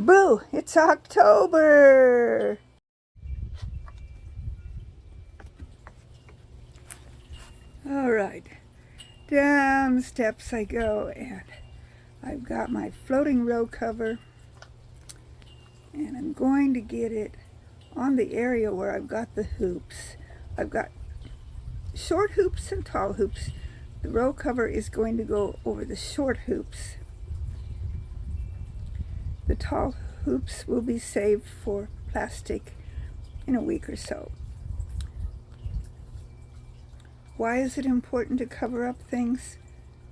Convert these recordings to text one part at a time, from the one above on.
Boo! It's October! Alright, down the steps I go, and I've got my floating row cover, and I'm going to get it on the area where I've got the hoops. I've got short hoops and tall hoops. The row cover is going to go over the short hoops. The tall hoops will be saved for plastic in a week or so. Why is it important to cover up things?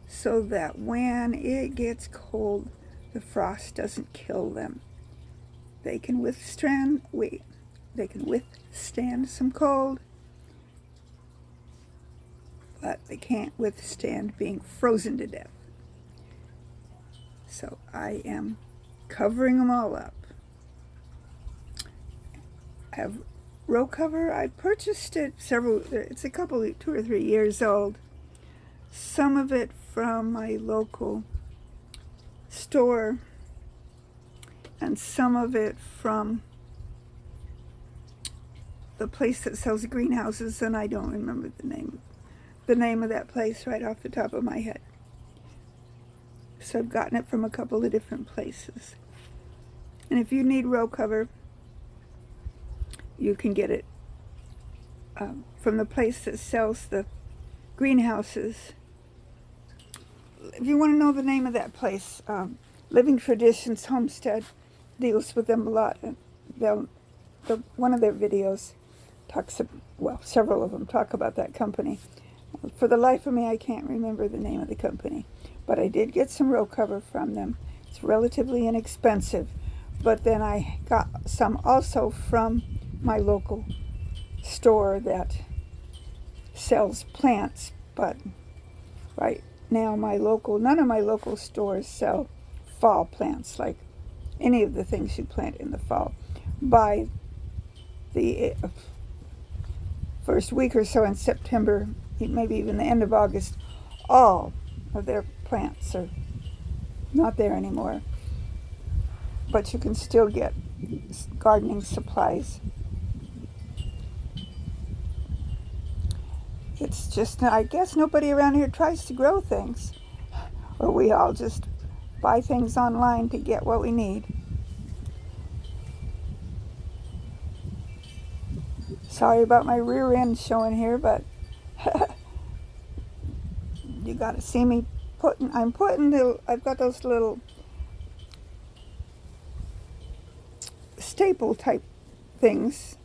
So that when it gets cold, the frost doesn't kill them. They can withstand some cold, but they can't withstand being frozen to death. So I am covering them all up. I have row cover. I purchased it it's a couple, 2 or 3 years old. Some of it from my local store, and some of it from the place that sells greenhouses, and I don't remember the name of that place right off the top of my head. So I've gotten it from a couple of different places. And if you need row cover, you can get it from the place that sells the greenhouses. If you want to know the name of that place, Living Traditions Homestead deals with them a lot. And one of their videos talks, well, several of them talk about that company. For the life of me, I can't remember the name of the company. But I did get some row cover from them. It's relatively inexpensive. But then I got some also from my local store that sells plants. But right now none of my local stores sell fall plants, like any of the things you plant in the fall. By the first week or so in September, maybe even the end of August, all of their plants are not there anymore. But you can still get gardening supplies. It's just, I guess nobody around here tries to grow things. Or we all just buy things online to get what we need. Sorry about my rear end showing here, but you got to see me I've got those little staple type things,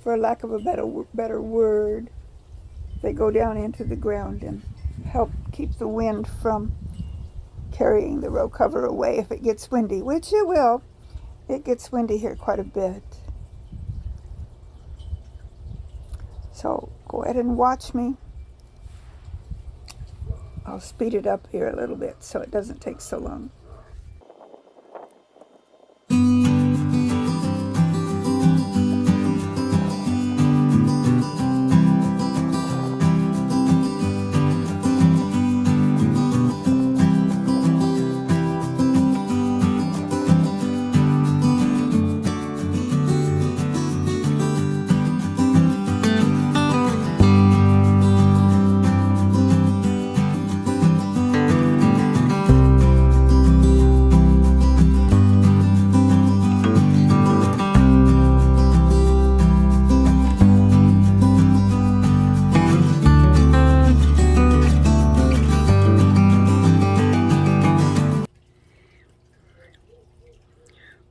for lack of a better word. They go down into the ground and help keep the wind from carrying the row cover away if it gets windy, which it will. It gets windy here quite a bit. So go ahead and watch me. I'll speed it up here a little bit so it doesn't take so long.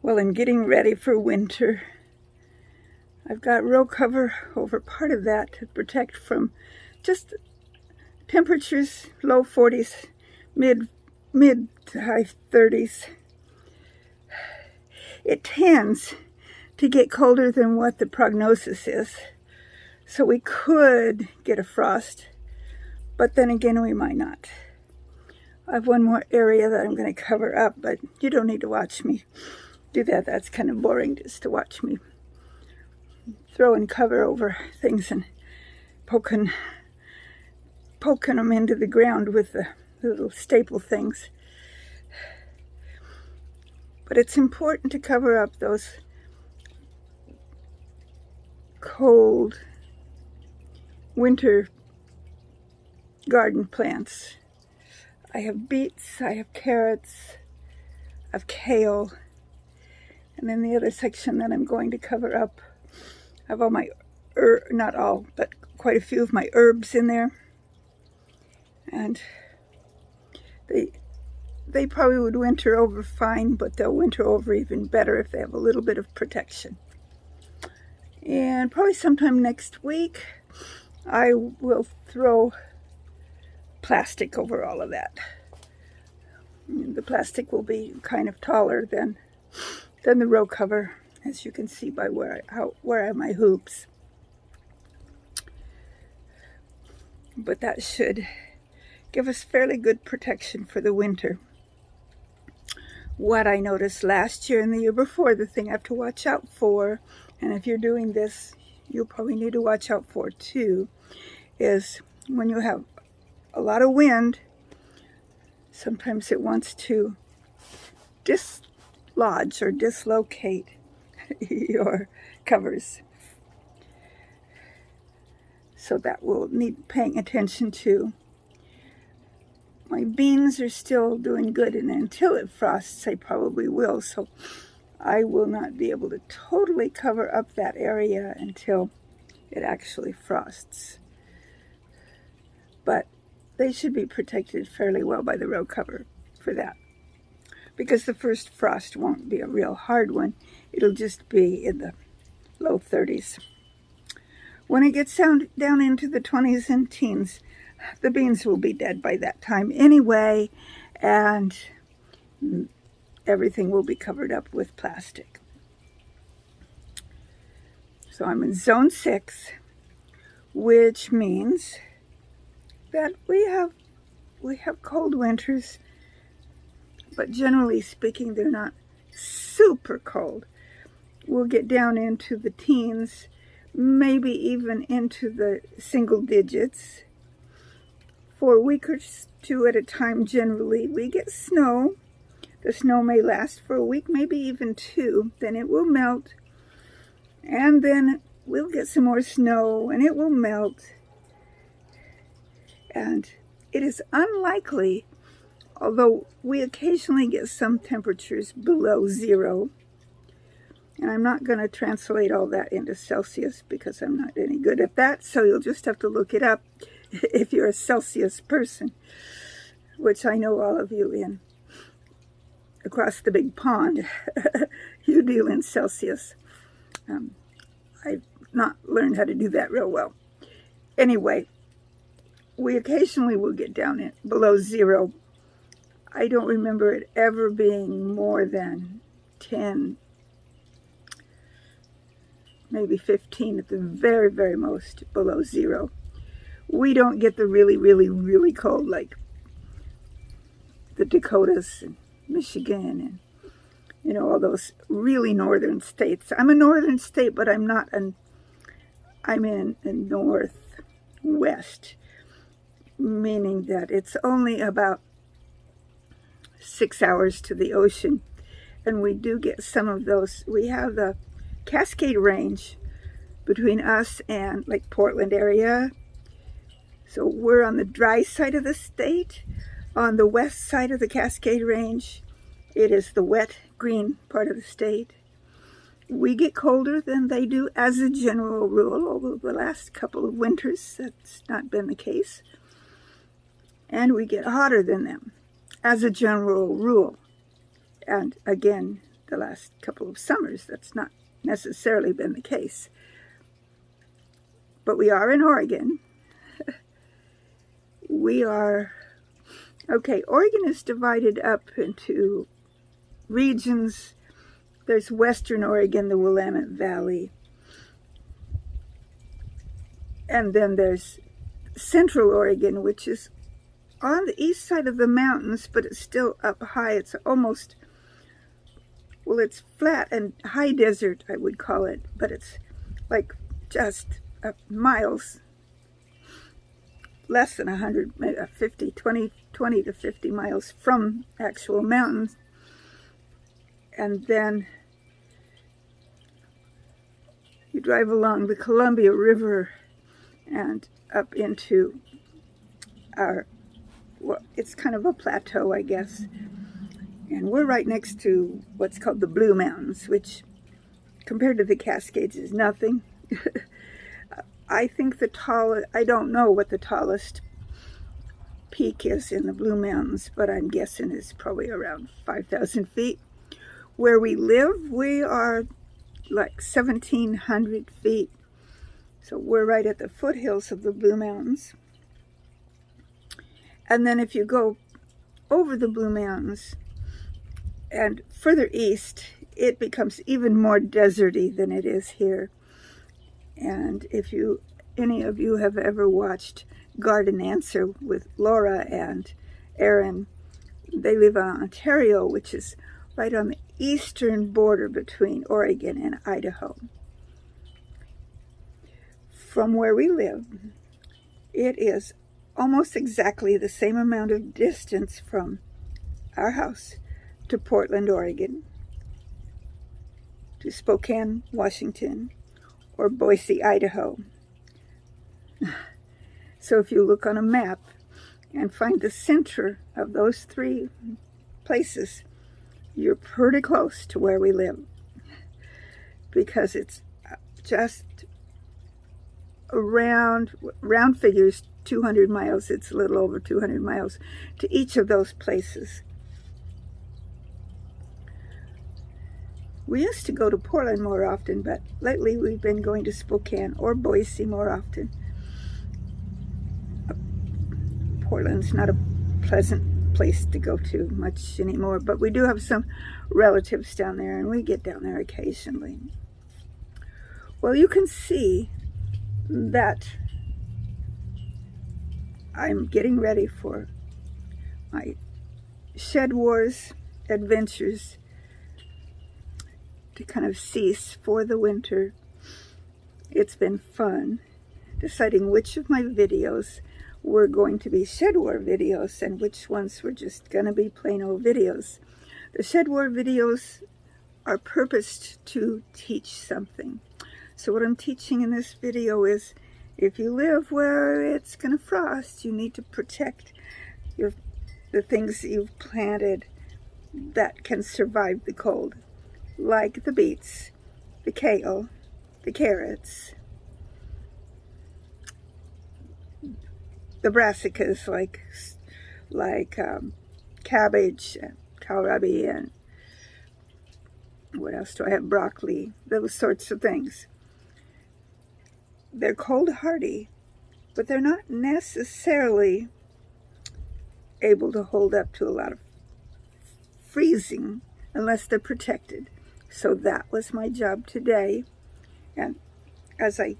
Well, in getting ready for winter, I've got row cover over part of that to protect from just temperatures, low 40s, mid to high 30s. It tends to get colder than what the prognosis is, so we could get a frost, but then again we might not. I have one more area that I'm going to cover up, but you don't need to watch me do that. That's kind of boring just to watch me throw and cover over things and poking them into the ground with the little staple things. But it's important to cover up those cold winter garden plants. I have beets, I have carrots, I have kale, and then the other section that I'm going to cover up, I have all my, not all, but quite a few of my herbs in there. And they probably would winter over fine, but they'll winter over even better if they have a little bit of protection. And probably sometime next week, I will throw plastic over all of that. The plastic will be kind of taller than the row cover, as you can see by where I have my hoops. But that should give us fairly good protection for the winter. What I noticed last year and the year before, the thing I have to watch out for, and if you're doing this, you'll probably need to watch out for too, is when you have a lot of wind, sometimes it wants to dislodge or dislocate your covers. So that will need paying attention to. My beans are still doing good, and until it frosts, I probably will. So I will not be able to totally cover up that area until it actually frosts. But they should be protected fairly well by the row cover for that. Because the first frost won't be a real hard one. It'll just be in the low 30s. When it gets down into the 20s and teens, the beans will be dead by that time anyway, and everything will be covered up with plastic. So I'm in zone 6, which means that we have cold winters, but generally speaking, they're not super cold. We'll get down into the teens, maybe even into the single digits. For a week or two at a time, generally, we get snow. The snow may last for a week, maybe even 2. Then it will melt. And then we'll get some more snow, and it will melt. And it is unlikely, although we occasionally get some temperatures below 0. And I'm not going to translate all that into Celsius because I'm not any good at that. So you'll just have to look it up if you're a Celsius person, which I know all of you in across the big pond. You deal in Celsius. I've not learned how to do that real well. Anyway, we occasionally will get down in below 0. I don't remember it ever being more than 10, maybe 15 at the very, very most below 0. We don't get the really, really, really cold like the Dakotas and Michigan and, all those really northern states. I'm a northern state, but I'm not I'm in the northwest, meaning that it's only about 6 hours to the ocean. And we do get some of those. We have the Cascade Range between us and like Portland area. So we're on the dry side of the state. On the west side of the Cascade Range, it is the wet green part of the state. We get colder than they do as a general rule, although the last couple of winters that's not been the case. And we get hotter than them as a general rule. And again, the last couple of summers, that's not necessarily been the case. But we are in Oregon. Oregon is divided up into regions. There's Western Oregon, the Willamette Valley. And then there's Central Oregon, which is on the east side of the mountains, but it's still up high. It's almost, it's flat and high desert, I would call it, but it's like just miles, less than 100, maybe 50, 20 to 50 miles from actual mountains. and then you drive along the Columbia River and up into our, well, it's kind of a plateau, I guess. And we're right next to what's called the Blue Mountains, which compared to the Cascades is nothing. I think the tallest, I don't know what the tallest peak is in the Blue Mountains, but I'm guessing it's probably around 5,000 feet. Where we live, we are like 1,700 feet. So we're right at the foothills of the Blue Mountains. And then if you go over the Blue Mountains and further east, it becomes even more deserty than it is here. And if any of you have ever watched Garden Answer with Laura and Aaron, they live in Ontario, which is right on the eastern border between Oregon and Idaho. From where we live, it is almost exactly the same amount of distance from our house to Portland, Oregon, to Spokane, Washington, or Boise, Idaho. So if you look on a map and find the center of those three places, you're pretty close to where we live, because it's just around, round figures, 200 miles. It's a little over 200 miles to each of those places. We used to go to Portland more often, but lately we've been going to Spokane or Boise more often. Portland's not a pleasant place to go to much anymore, but we do have some relatives down there, and we get down there occasionally. Well, you can see that I'm getting ready for my Shed Wars adventures to kind of cease for the winter. It's been fun deciding which of my videos were going to be Shed War videos and which ones were just going to be plain old videos. The Shed War videos are purposed to teach something. So what I'm teaching in this video is, if you live where it's going to frost, you need to protect the things that you've planted that can survive the cold, like the beets, the kale, the carrots, the brassicas, like cabbage, kohlrabi, and what else do I have? Broccoli, those sorts of things. They're cold hardy, but they're not necessarily able to hold up to a lot of freezing unless they're protected. So that was my job today. And as I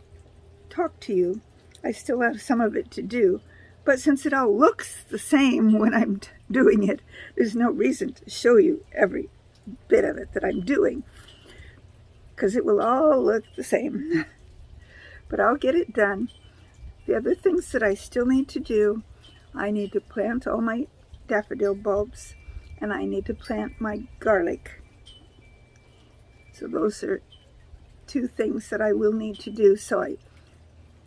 talk to you, I still have some of it to do. But since it all looks the same when I'm doing it, there's no reason to show you every bit of it that I'm doing, because it will all look the same. But I'll get it done. The other things that I still need to do, I need to plant all my daffodil bulbs, and I need to plant my garlic. So those are two things that I will need to do. So I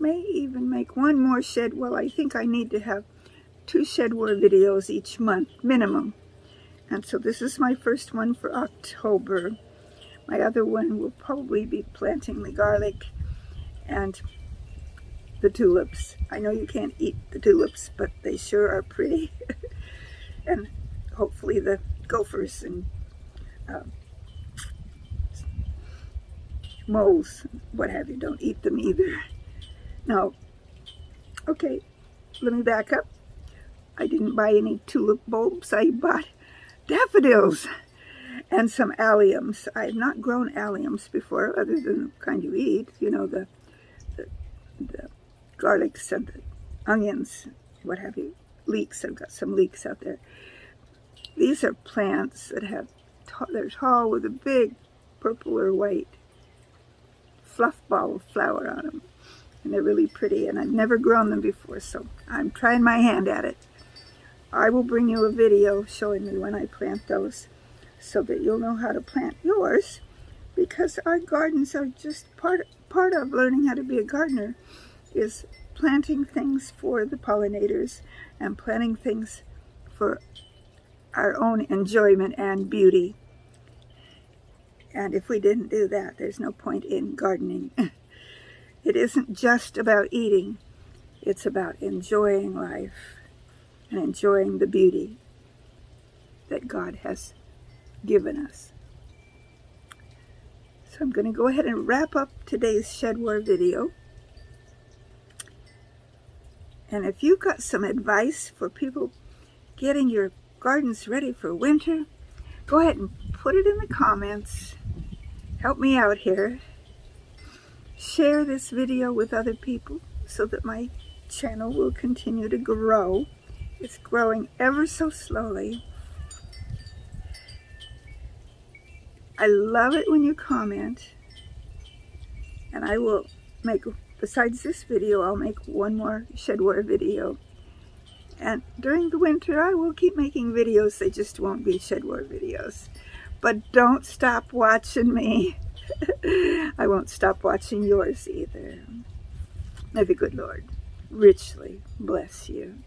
may even make one more shed. Well, I think I need to have 2 Shed War videos each month, minimum. And so this is my first one for October. My other one will probably be planting the garlic and the tulips. I know you can't eat the tulips, but they sure are pretty. And hopefully the gophers and moles, what have you, don't eat them either. No. Okay, let me back up. I didn't buy any tulip bulbs. I bought daffodils and some alliums. I have not grown alliums before, other than the kind you eat, you know, the garlics and the onions, what have you, leeks. I've got some leeks out there. These are plants that have, they're tall with a big purple or white fluff ball of flower on them. And they're really pretty, and I've never grown them before, so I'm trying my hand at it. I will bring you a video showing me when I plant those. so that you'll know how to plant yours, because our gardens are just part of learning how to be a gardener, is planting things for the pollinators and planting things for our own enjoyment and beauty. And if we didn't do that, there's no point in gardening. It isn't just about eating. It's about enjoying life and enjoying the beauty that God has given us. So I'm going to go ahead and wrap up today's Shedwar video. And if you've got some advice for people getting your gardens ready for winter, go ahead and put it in the comments. Help me out here. Share this video with other people so that my channel will continue to grow. It's growing ever so slowly. I love it when you comment, and I will make, besides this video, I'll make one more Shedwar video. And during the winter, I will keep making videos. They just won't be Shedwar videos. But don't stop watching me. I won't stop watching yours either. May the good Lord richly bless you.